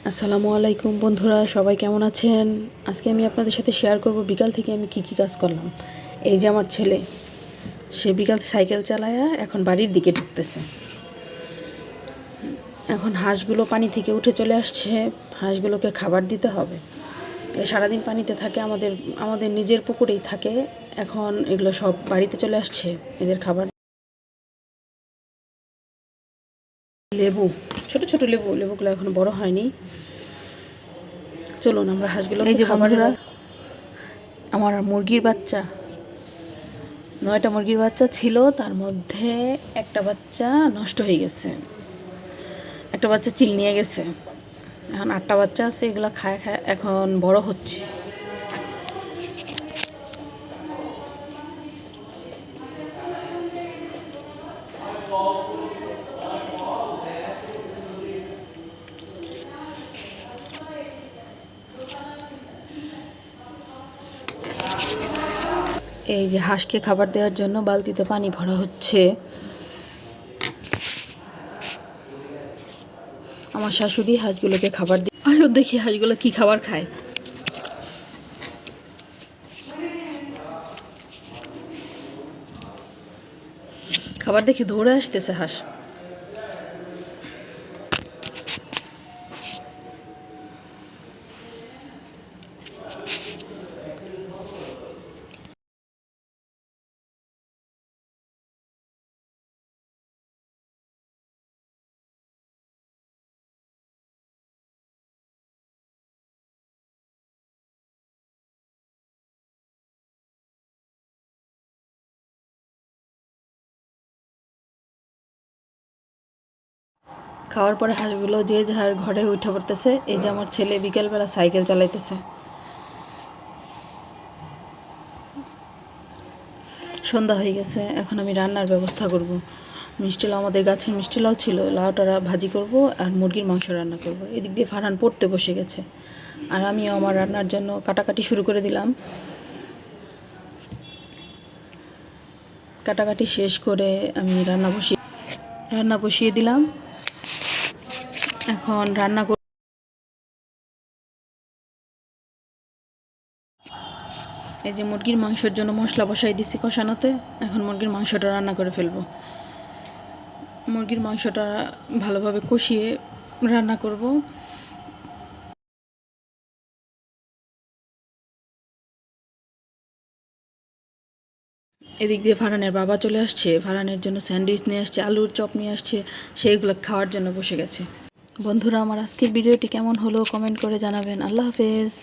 আসসালামু আলাইকুম বন্ধুরা, সবাই কেমন আছেন? আজকে আমি আপনাদের সাথে শেয়ার করব বিকাল থেকে আমি কি কাজ করলাম। এই যে আমার ছেলে, সে বিকাল সাইকেল চালায়া এখন বাড়ির দিকে ঢুকতেছে। এখন হাঁসগুলো পানি থেকে উঠে চলে আসছে, হাঁসগুলোকে খাবার দিতে হবে। সারাদিন পানিতে থাকে, আমাদের নিজের পুকুরেই থাকে। এখন এগুলো সব বাড়িতে চলে আসছে, এদের খাবার। লেবু, ছোট ছোট লেবুগুলো এখনো বড় হয়নি। চলুন আমরা হাঁসগুলো, এই যে বন্ধুরা, আমার মুরগির বাচ্চা, 9টা মুরগির বাচ্চা ছিল, তার মধ্যে একটা বাচ্চা নষ্ট হয়ে গেছে, একটা বাচ্চা চিল নিয়ে গেছে। এখন 8টা বাচ্চা আছে, এগুলো খায় খায় এখন বড় হচ্ছে। এই যে হাঁসকে খাবার দেওয়ার জন্য বালতিতে পানি ভরা হচ্ছে। আমার শাশুড়ি হাঁসগুলোকে খাবার দিয়ে, আয়ো দেখি হাঁসগুলো কি খাবার খায়। খাবার দেখে দৌড়ে আসতেছে হাঁস। খাওয়ার পরে হাঁসগুলো যে যার ঘরে উঠে পড়তেছে। এই যে আমার ছেলে বিকেলবেলা সাইকেল চালাইতেছে। সন্ধ্যা হয়ে গেছে, এখন আমি রান্নার ব্যবস্থা করব। মিষ্টি লাউ, আমাদের গাছের মিষ্টি লাউ ছিল, লাউটা ভাজি করব আর মুরগির মাংস রান্না করব। এদিক দিয়ে ফারহান পড়তে বসে গেছে, আর আমিও আমার রান্নার জন্য কাটাকাটি শুরু করে দিলাম। কাটাকাটি শেষ করে আমি রান্না বসিয়ে দিলাম। এখন রান্না এই যে মুরগির মাংসের জন্য মশলা বসাই দিছি কষানোতে। এখন মুরগির মাংসটা রান্না করে ফেলবো। মুরগির মাংসটা ভালোভাবে কষিয়ে রান্না করব। এদিক দিয়ে ফারহানের বাবা চলে আসছে, ফারহানের জন্য স্যান্ডউইচ নিয়ে আসছে, আলুর চপ নিয়ে আসছে, সেইগুলো খাওয়ার জন্য বসে গেছে। বন্ধুরা, আমার আজকের ভিডিওটি কেমন হলো কমেন্ট করে জানাবেন। আল্লাহ হাফেজ।